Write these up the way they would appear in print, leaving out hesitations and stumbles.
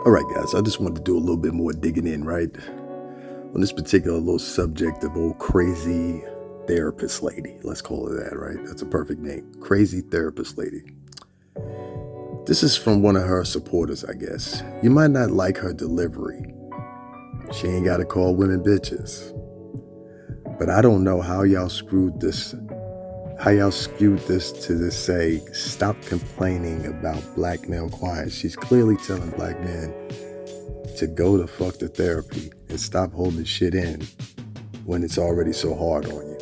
All right, guys, I just wanted to do a little bit more digging in, right? On this particular little subject of old crazy therapist lady. Let's call her that, right? That's a perfect name. Crazy therapist lady. This is from one of her supporters, I guess. You might not like her delivery. She ain't got to call women bitches. But I don't know how y'all skewed this to say, stop complaining about black male clients. She's clearly telling black men to go the fuck to therapy and stop holding shit in when it's already so hard on you.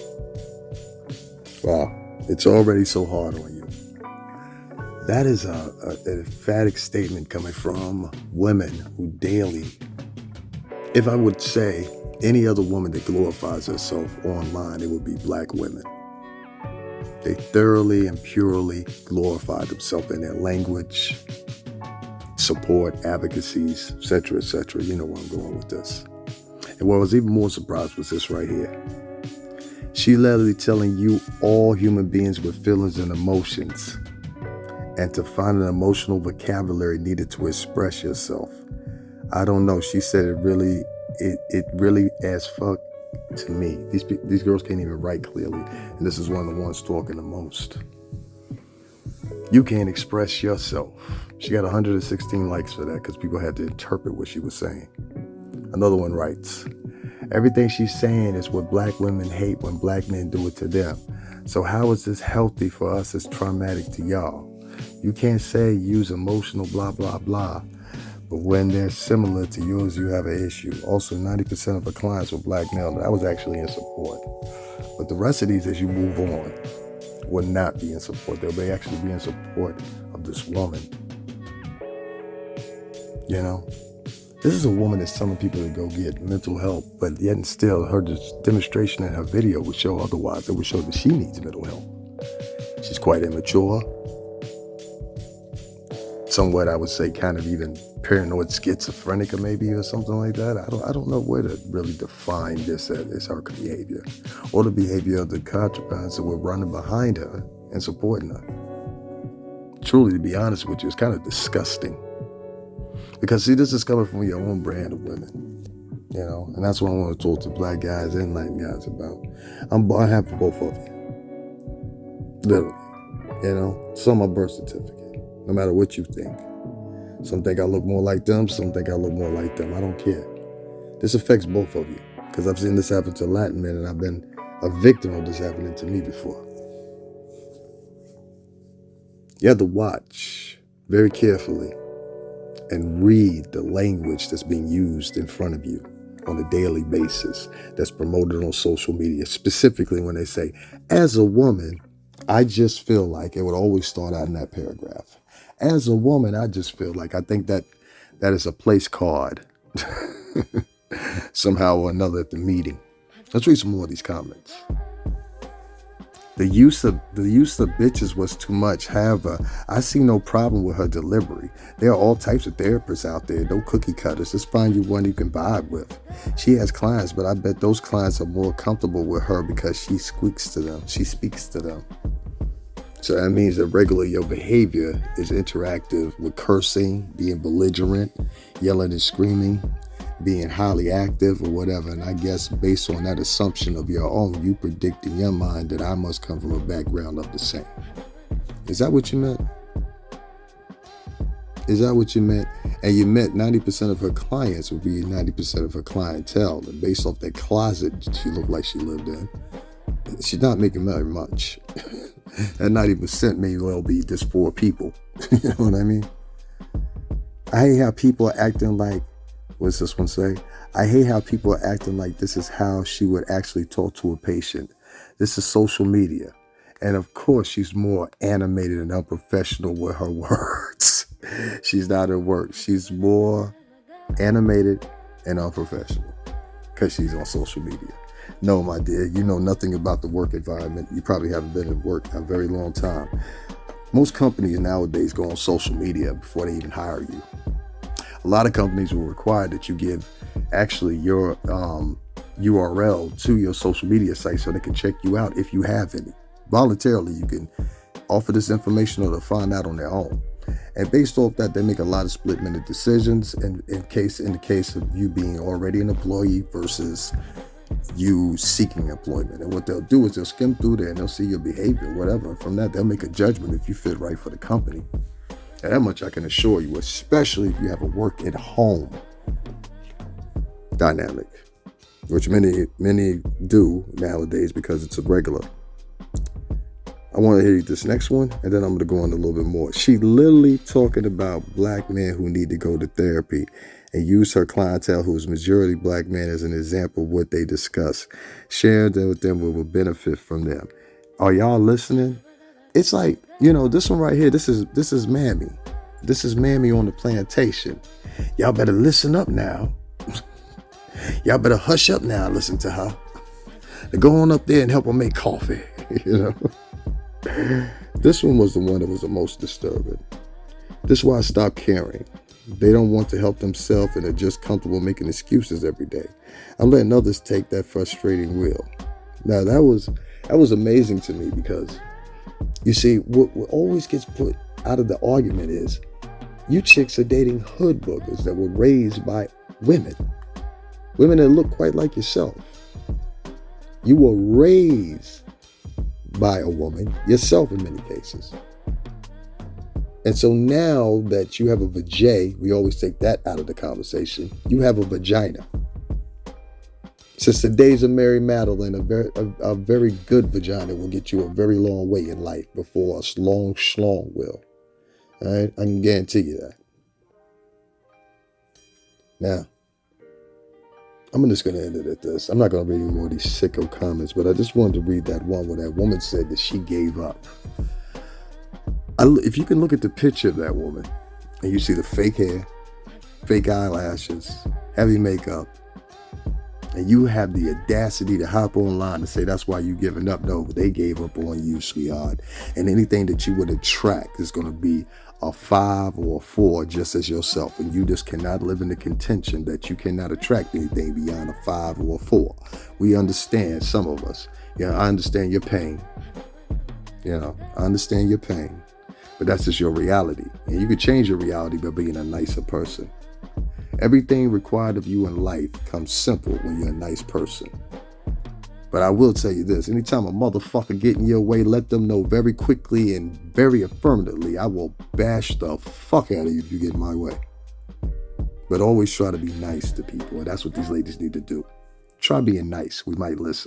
Well, it's already so hard on you. That is an emphatic statement coming from women who daily, if I would say any other woman that glorifies herself online, it would be black women. They thoroughly and purely glorify themselves in their language, support, advocacies, etc., etc. You know where I'm going with this. And what I was even more surprised was this right here. She literally telling you all human beings with feelings and emotions, and to find an emotional vocabulary needed to express yourself. I don't know. She said it really as fuck to me. These girls can't even write clearly, and this is one of the ones talking the most. You can't express yourself. She got 116 likes for that because people had to interpret what she was saying. Another one writes, everything she's saying is what black women hate when black men do it to them. So how is this healthy for us? It's traumatic to y'all. You can't say use emotional blah, blah, blah. But when they're similar to yours, you have an issue. Also, 90% of her clients were black male. I was actually in support. But the rest of these, as you move on, will not be in support. They'll actually be in support of this woman. You know? This is a woman that's telling people to go get mental help, but yet and still her demonstration in her video would show otherwise. It would show that she needs mental help. She's quite immature. Somewhat, I would say, kind of even paranoid schizophrenic or maybe or something like that. I don't know where to really define this as her behavior or the behavior of the contrabands that were running behind her and supporting her. Truly, to be honest with you, it's kind of disgusting. Because see, this is coming from your own brand of women, you know, and that's what I want to talk to black guys and Latin guys about. I have for both of you, literally, you know. It's on my birth certificate, no matter what you think. Some think I look more like them, some think I look more like them. I don't care. This affects both of you, because I've seen this happen to Latin men, and I've been a victim of this happening to me before. You have to watch very carefully and read the language that's being used in front of you on a daily basis, that's promoted on social media, specifically when they say, as a woman, I just feel like, it would always start out in that paragraph. As a woman, I just feel like, I think that is a place card somehow or another at the meeting. Let's read some more of these comments. The use of bitches was too much. However, I see no problem with her delivery. There are all types of therapists out there, no cookie cutters. Just find you one you can vibe with. She has clients, but I bet those clients are more comfortable with her because she speaks to them. So that means that regularly your behavior is interactive with cursing, being belligerent, yelling and screaming, being highly active or whatever. And I guess based on that assumption of your own, you predict in your mind that I must come from a background of the same. Is that what you meant? Is that what you meant? And you meant 90% of her clients would be 90% of her clientele. And based off that closet she looked like she lived in, she's not making very much. That 90% may well be just 4 people. You know what I mean? I hate how people are acting like, what's this one say? I hate how people are acting like this is how she would actually talk to a patient. This is social media. And of course, she's more animated and unprofessional with her words. She's not her work. She's more animated and unprofessional because she's on social media. No, my dear, you know nothing about the work environment. You probably haven't been in work a very long time. Most companies nowadays go on social media before they even hire you. A lot of companies will require that you give actually your URL to your social media site so they can check you out if you have any. Voluntarily, you can offer this information or to find out on their own. And based off that, they make a lot of split-minute decisions in the case of you being already an employee versus you seeking employment. And what they'll do is they'll skim through there and they'll see your behavior, whatever. And from that, they'll make a judgment if you fit right for the company. And that much I can assure you, especially if you have a work at home dynamic, which many do nowadays because it's a regular. I want to hear this next one, and then I'm going to go on a little bit more. She literally talking about black men who need to go to therapy and use her clientele, who is majority black men, as an example of what they discuss. Share that with them, will benefit from them. Are y'all listening? It's like, this one right here, this is Mammy. This is Mammy on the plantation. Y'all better listen up now. Y'all better hush up now, listen to her. Go on up there and help her make coffee, This one was the one that was the most disturbing. This is why I stopped caring. They don't want to help themselves and are just comfortable making excuses every day. I'm letting others take that frustrating wheel. Now that was amazing to me because, you see, what always gets put out of the argument is you chicks are dating hood boogers that were raised by women that look quite like yourself. You were raised by a woman, yourself in many cases. And so now that you have a vajay, we always take that out of the conversation, you have a vagina. Since the days of Mary Madeline, a very good vagina will get you a very long way in life before a long schlong will. All right? I can guarantee you that. Now, I'm just going to end it at this. I'm not going to read any more of these sicko comments, but I just wanted to read that one where that woman said that she gave up. If you can look at the picture of that woman and you see the fake hair, fake eyelashes, heavy makeup, and you have the audacity to hop online and say that's why you giving up. No, they gave up on you, sweetheart. And anything that you would attract is going to be a 5 or a 4 just as yourself. And you just cannot live in the contention that you cannot attract anything beyond a 5 or a 4. We understand, some of us. I understand your pain. I understand your pain. But that's just your reality. And you can change your reality by being a nicer person. Everything required of you in life comes simple when you're a nice person. But I will tell you this, anytime a motherfucker get in your way, let them know very quickly and very affirmatively, I will bash the fuck out of you if you get in my way. But always try to be nice to people, and that's what these ladies need to do. Try being nice. We might listen.